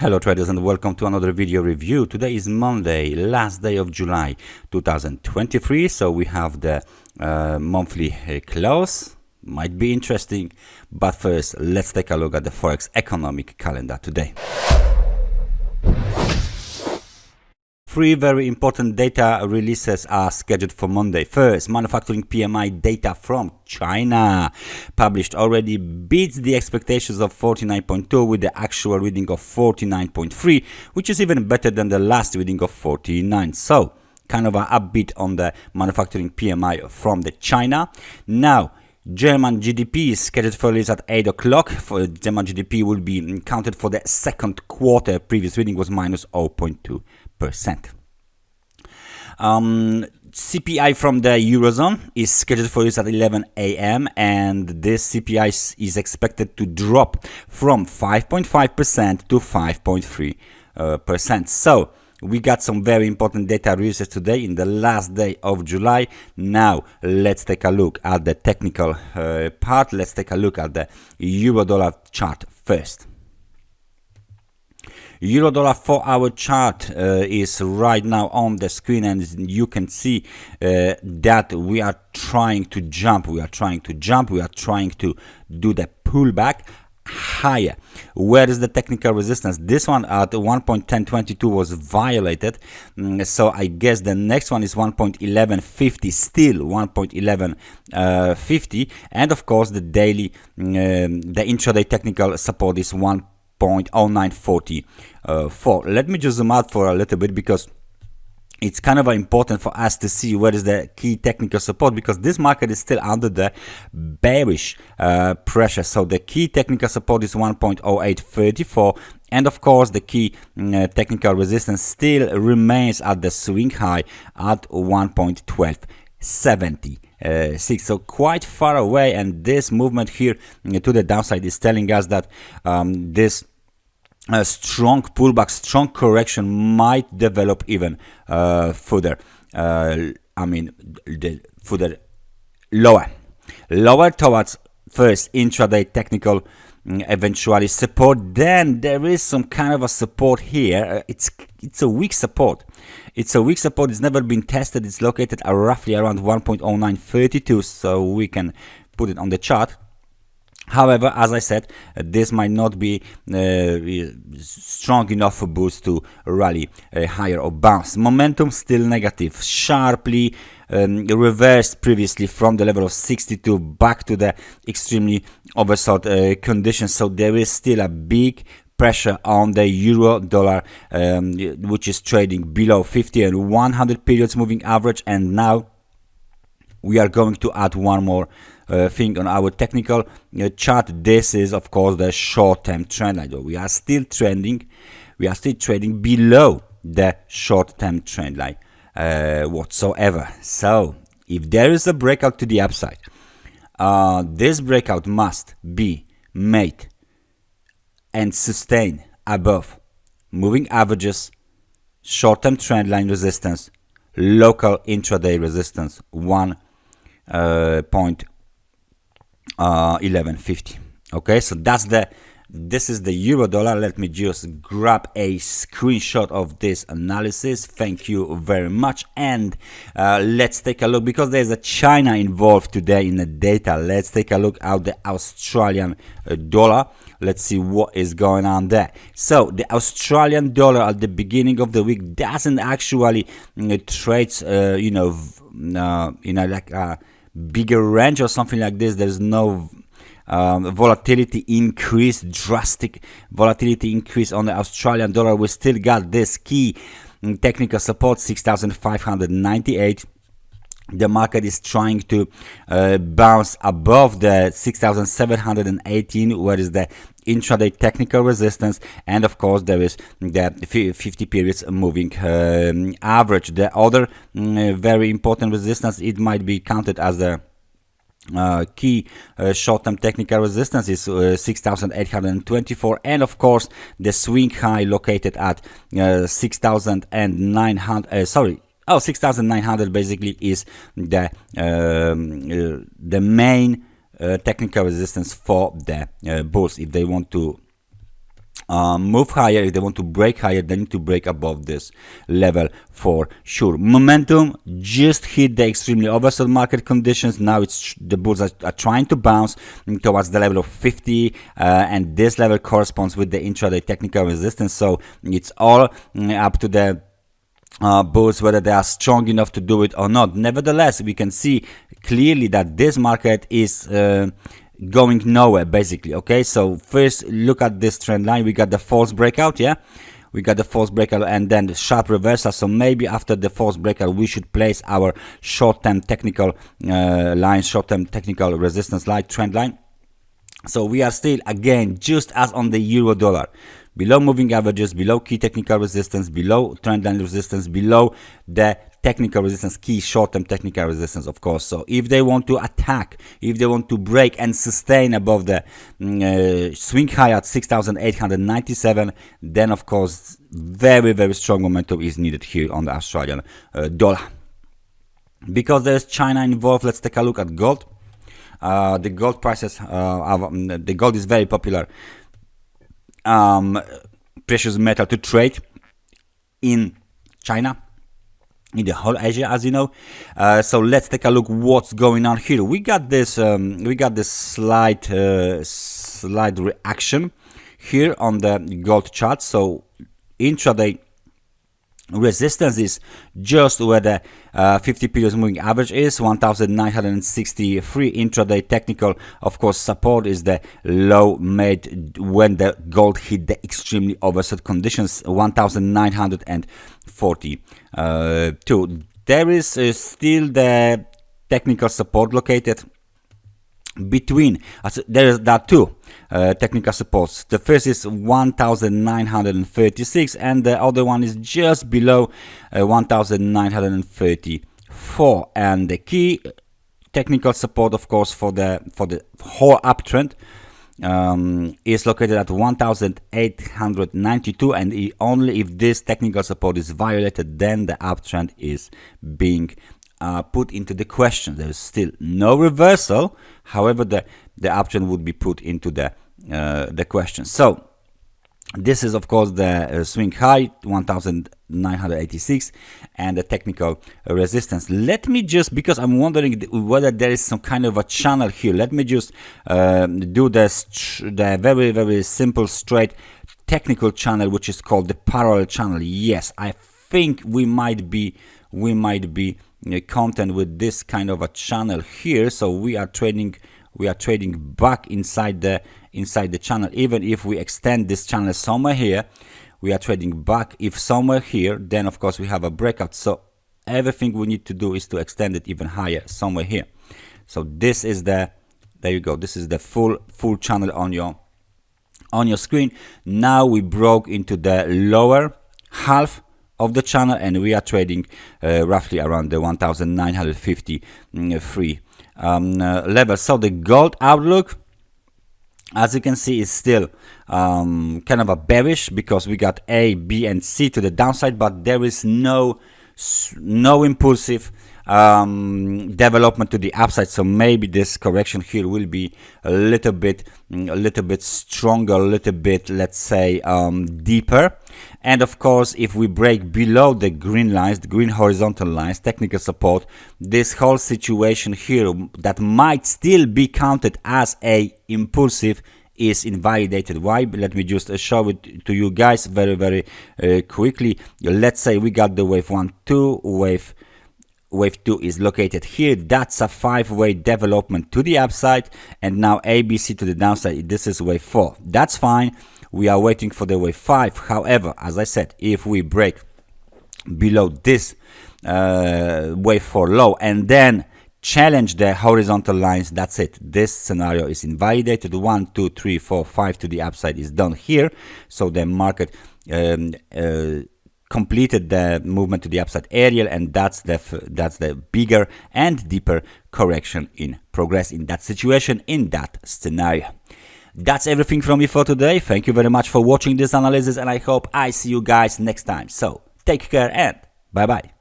Hello traders and welcome to another video review. Today is Monday, last day of July 2023, so we have the monthly close. Might be interesting, but first let's take a look at the Forex economic calendar today. Three very important data releases are scheduled for Monday. First, manufacturing PMI data from China, published already, beats the expectations of 49.2 with the actual reading of 49.3, which is even better than the last reading of 49. So, kind of an upbeat on the manufacturing PMI from the China. Now, German GDP is scheduled for release at 8 o'clock. For German GDP will be counted for the second quarter. Previous reading was minus 0.2%. CPI from the Eurozone is scheduled for release at 11 a.m. and this CPI is expected to drop from 5.5% to 5.3%. So we got some very important data releases today in the last day of July. Now let's take a look at the technical part. Let's take a look at the euro-dollar chart first. Euro-dollar 4-hour chart is right now on the screen, and you can see that we are trying to jump. We are trying to do the pullback higher. Where is the technical resistance? This one at 1.1022 was violated, so I guess the next one is 1.1150, still 1.1150, and of course the daily the intraday technical support is 1.0944. Let me just zoom out for a little bit because it's kind of important for us to see where is the key technical support, because this market is still under the bearish pressure. So the key technical support is 1.0834, and of course the key technical resistance still remains at the swing high at 1.1270. So quite far away, and this movement here to the downside is telling us that this strong pullback, strong correction might develop even further. Further lower towards first intraday technical eventually support. Then there is some kind of a support here. It's a weak support. It's a weak support. It's never been tested. It's located roughly around 1.0932, so we can put it on the chart. However, as I said, this might not be strong enough for boost to rally higher or bounce. Momentum still negative, sharply reversed previously from the level of 62 back to the extremely oversold conditions. So there is still a big pressure on the euro dollar, which is trading below 50 and 100 periods moving average. And now we are going to add one more thing on our technical chart. This is of course the short-term trend line. We are still trading below the short-term trend line whatsoever. So if there is a breakout to the upside, this breakout must be made and sustained above moving averages, short-term trend line resistance, local intraday resistance 1.1150. Okay, so this is the euro dollar. Let me just grab a screenshot of this analysis. Thank you very much. And let's take a look, because there's a China involved today in the data. Let's take a look at the Australian dollar. Let's see what is going on there. So the Australian dollar at the beginning of the week doesn't actually trade in a like a bigger range or something like this. There's no volatility increase, drastic volatility increase on the Australian dollar. We still got this key technical support 6,598. The market is trying to bounce above the 6,718, where is the intraday technical resistance, and of course there is the 50 periods moving average. The other very important resistance, it might be counted as the key short-term technical resistance, is 6,824, and of course the swing high located at 6,900 basically is the main technical resistance for the bulls if they want to move higher, if they want to break higher, they need to break above this level for sure. Momentum just hit the extremely oversold market conditions. Now it's the bulls are trying to bounce towards the level of 50, and this level corresponds with the intraday technical resistance. So it's all up to the bulls whether they are strong enough to do it or not. Nevertheless, we can see clearly that this market is going nowhere basically. Okay, so first look at this trend line. We got the false breakout, yeah, we got the false breakout and then the sharp reversal. So maybe after the false breakout we should place our short-term technical line, short-term technical resistance line, trend line. So we are still again just as on the euro dollar, below moving averages, below key technical resistance, below trend line resistance, below the technical resistance, key short-term technical resistance, of course. So if they want to attack, if they want to break and sustain above the swing high at 6,897, then of course very strong momentum is needed here on the Australian dollar. Because there's China involved, let's take a look at gold. The gold prices, the gold is very popular precious metal to trade in China, in the whole Asia, as you know. So let's take a look what's going on here. We got this slight reaction here on the gold chart. So intraday resistance is just where the 50 periods moving average is, 1963. Intraday technical, of course, support is the low made when the gold hit the extremely oversold conditions, 1942. There is still the technical support located between, there are two technical supports. The first is 1936 and the other one is just below 1934, and the key technical support, of course, for the whole uptrend is located at 1892, and only if this technical support is violated, then the uptrend is being put into the question. There is still no reversal, however the uptrend would be put into the question. So this is of course the swing high 1986 and the technical resistance. Let me just, because I'm wondering whether there is some kind of a channel here, let me just do the very simple straight technical channel, which is called the parallel channel. Yes, I think we might be content with this kind of a channel here. So we are trading back inside the channel. Even if we extend this channel somewhere here, we are trading back. If somewhere here, then of course we have a breakout. So everything we need to do is to extend it even higher somewhere here. So this is the, there you go, this is the full channel on your screen. Now we broke into the lower half of the channel and we are trading roughly around the 1953 level. So the gold outlook, as you can see, is still kind of a bearish, because we got A, B and C to the downside, but there is no impulsive development to the upside. So maybe this correction here will be a little bit stronger, a little bit, let's say, deeper. And of course, if we break below the green lines, the green horizontal lines, technical support, this whole situation here that might still be counted as a impulsive is invalidated. Why? Let me just show it to you guys very quickly. Let's say we got the wave 1, 2, wave 2 is located here. That's a 5-way development to the upside, and now ABC to the downside. This is wave 4. That's fine. We are waiting for the wave 5. However, as I said, if we break below this wave 4 low and then challenge the horizontal lines, that's it. This scenario is invalidated. 1, 2, 3, 4, 5 to the upside is done here. So the market completed the movement to the upside area, and that's the bigger and deeper correction in progress in that situation, in that scenario. That's everything from me for today. Thank you very much for watching this analysis, and I hope I see you guys next time. So take care and bye bye.